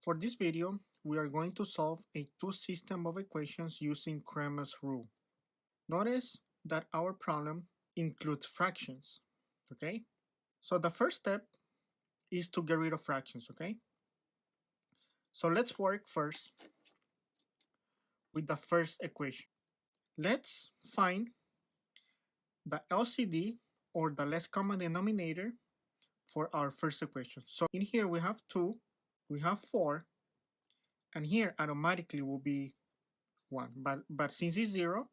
For this video, we are going to solve a two system of equations using Cramers Rule. Notice that our problem includes fractions, okay? So the first step is to get rid of fractions, okay? So let's work first with the first equation. Let's find the LCD, or the least common denominator, for our first equation. So in here we have 2, we have 4, and here automatically will be 1. But since it's 0,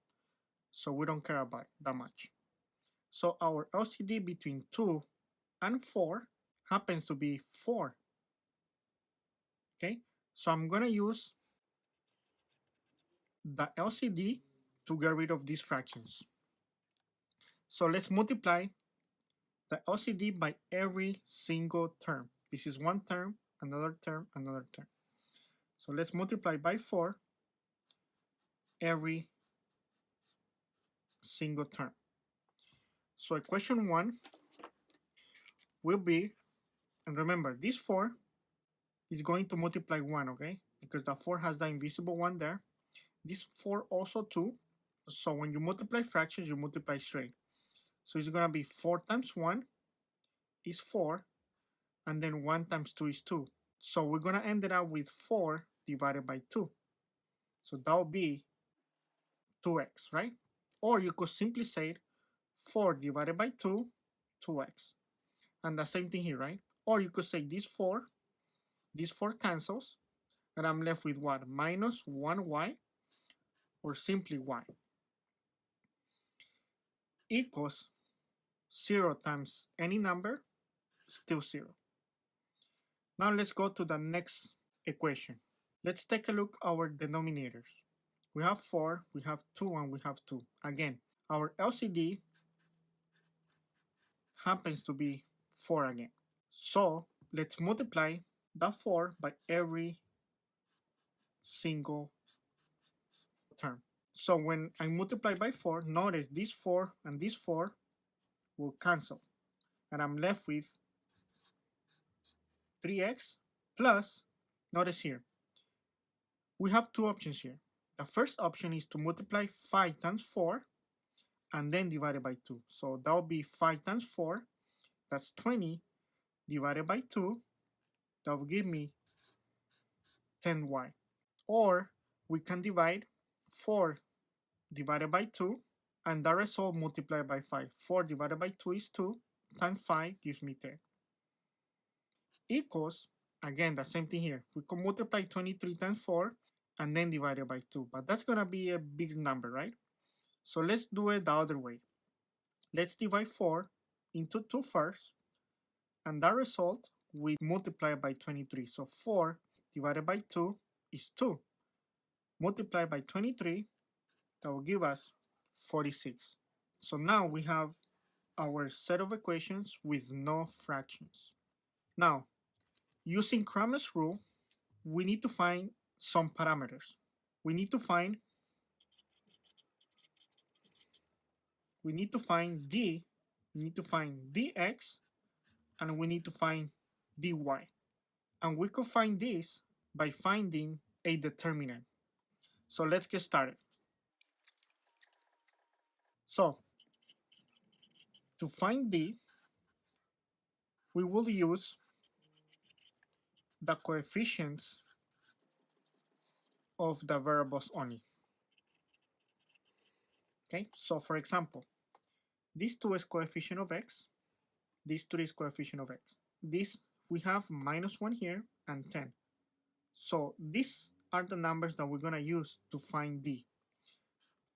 so we don't care about it that much. So our LCD between 2 and 4 happens to be 4. Okay, so I'm going to use the LCD to get rid of these fractions. So let's multiply the LCD by every single term. This is one term, another term, another term. So let's multiply by 4 every single term. So equation 1 will be, and remember, this 4 is going to multiply 1, okay? Because the 4 has the invisible 1 there. This 4 also 2. So when you multiply fractions, you multiply straight. So it's going to be 4 times 1 is 4, and then 1 times 2 is 2. So we're going to end it up with 4 divided by 2. So that will be 2x, right? Or you could simply say 4 divided by 2, 2x. And the same thing here, right? Or you could say this 4 cancels, and I'm left with what? Minus 1y, or simply y, equals 0 times any number, still 0. Now let's go to the next equation. Let's take a look at our denominators. We have 4, we have 2, and we have 2. Again, our LCD happens to be 4 again. So let's multiply the 4 by every single term. So when I multiply by 4, notice this 4 and this 4 will cancel, and I'm left with 3x plus, notice here, we have two options here. The first option is to multiply 5 times 4 and then divide it by 2. So that will be 5 times 4, that's 20, divided by 2, that will give me 10y. Or we can divide 4 divided by 2, and the result multiplied by 5. 4 divided by 2 is 2, times 5 gives me 10. Equals, again, the same thing here. We can multiply 23 times 4 and then divide it by 2. But that's going to be a big number, right? So let's do it the other way. Let's divide 4 into 2 first, and that result we multiply by 23. So 4 divided by 2 is 2. Multiply by 23, that will give us 46. So now we have our set of equations with no fractions. Now, using Cramer's rule, we need to find some parameters. We need to find d, we need to find dx, and we need to find dy. And we could find this by finding a determinant. So let's get started. So to find d, we will use the coefficients of the variables only. Okay, so for example, this 2 is coefficient of x, this 3 is coefficient of x. This, we have minus 1 here and 10. So these are the numbers that we're going to use to find d.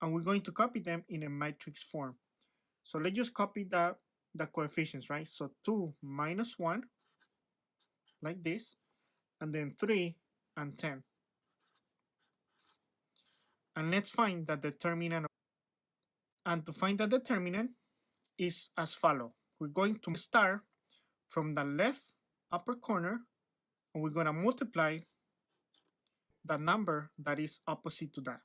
And we're going to copy them in a matrix form. So let's just copy the coefficients, right? So 2 minus 1, like this, and then 3 and 10. And let's find the determinant. And to find the determinant is as follows. We're going to start from the left upper corner, and we're going to multiply the number that is opposite to that.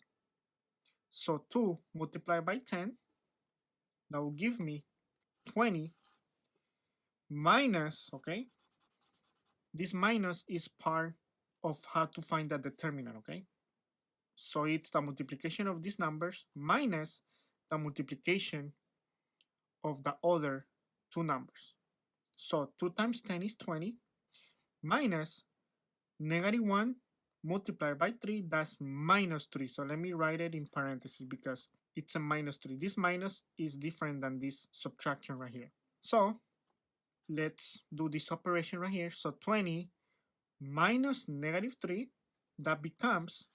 So 2 multiplied by 10, that will give me 20, minus, okay, this minus is part of how to find the determinant, okay? So it's the multiplication of these numbers minus the multiplication of the other two numbers. So 2 times 10 is 20 minus -1 multiplied by 3, that's -3. So let me write it in parentheses because it's a -3. This minus is different than this subtraction right here. So let's do this operation right here. So 20 minus -3, that becomes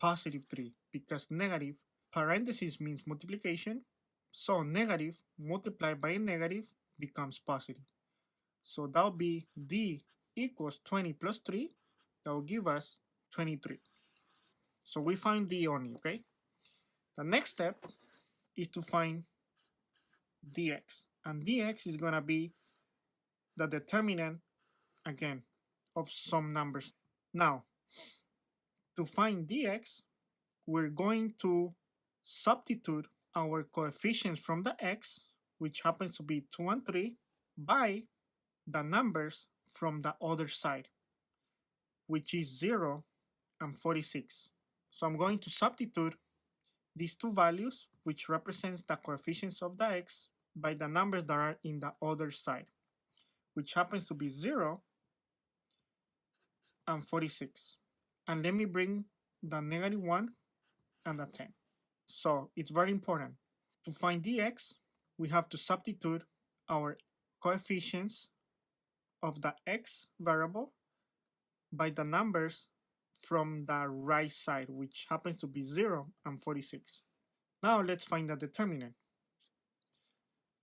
+3 because negative parentheses means multiplication. So negative multiplied by a negative becomes positive. So that'll be D equals 20 plus 3. That will give us 23. So we find D only, okay? The next step is to find dx. And dx is going to be the determinant, again, of some numbers. Now, to find dx, we're going to substitute our coefficients from the x, which happens to be 2 and 3, by the numbers from the other side, which is 0 and 46. So I'm going to substitute these two values, which represents the coefficients of the x, by the numbers that are in the other side, which happens to be 0 and 46. And let me bring the -1 and the 10. So it's very important. To find dx, we have to substitute our coefficients of the x variable by the numbers from the right side, which happens to be 0 and 46. Now let's find the determinant.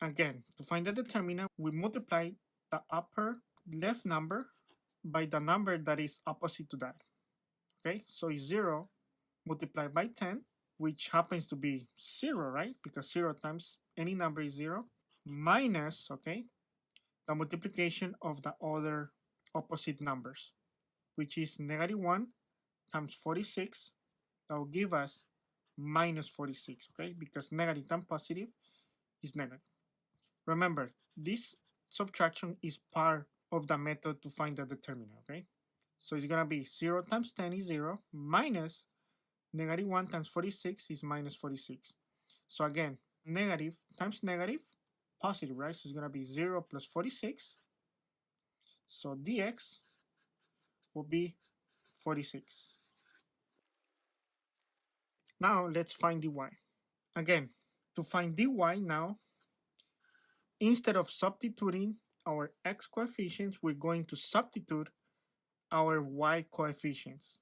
Again, to find the determinant, we multiply the upper left number by the number that is opposite to that. Okay, so it's 0 multiplied by 10, which happens to be 0, right? Because 0 times any number is 0, minus, okay, the multiplication of the other opposite numbers, which is -1 times 46. That will give us -46, okay? Because negative times positive is negative. Remember, this subtraction is part of the method to find the determinant, okay? So it's gonna be 0 times 10 is 0, minus -1 times 46 is -46. So again, negative times negative, positive, right? So it's gonna be 0 plus 46. So dx will be 46. Now let's find dy. Again, to find dy now, instead of substituting our x coefficients, we're going to substitute our y coefficients.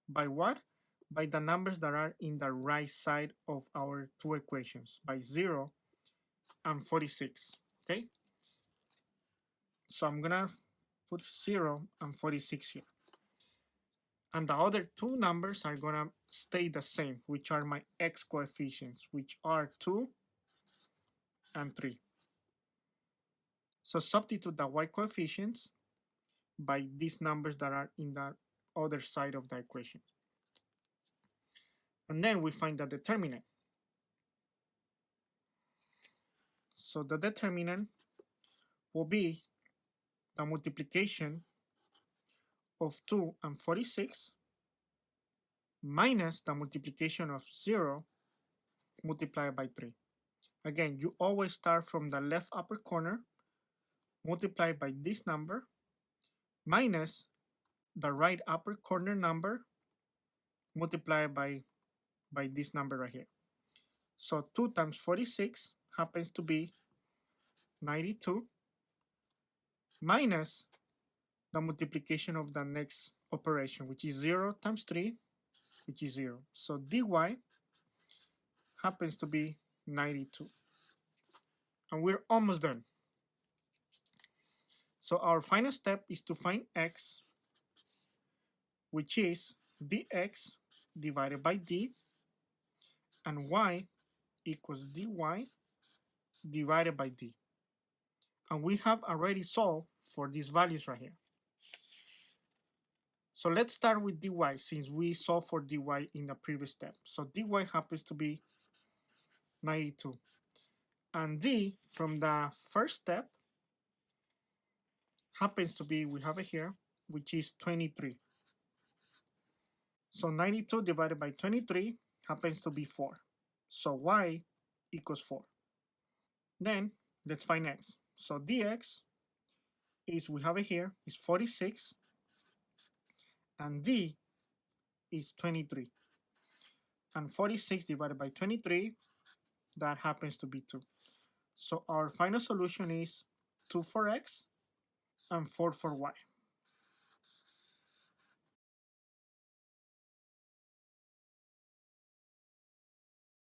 By what? By the numbers that are in the right side of our two equations, by 0 and 46, okay? So I'm gonna put 0 and 46 here. And the other two numbers are gonna stay the same, which are my x coefficients, which are 2 and 3. So substitute the y coefficients by these numbers that are in the other side of the equation. And then we find the determinant. So the determinant will be the multiplication of 2 and 46 minus the multiplication of 0 multiplied by 3. Again, you always start from the left upper corner, multiply by this number, minus the right upper corner number, multiplied by this number right here. So 2 times 46 happens to be 92, minus the multiplication of the next operation, which is 0 times 3, which is 0. So dy happens to be 92. And we're almost done. So our final step is to find x, which is dx divided by d, and y equals dy divided by d. And we have already solved for these values right here. So let's start with dy, since we solved for dy in the previous step. So dy happens to be 92. And d from the first step happens to be, we have it here, which is 23. So 92 divided by 23 happens to be 4. So y equals 4. Then let's find x. So dx is, we have it here, is 46, and d is 23. And 46 divided by 23, that happens to be 2. So our final solution is 2 for x and 4 for y.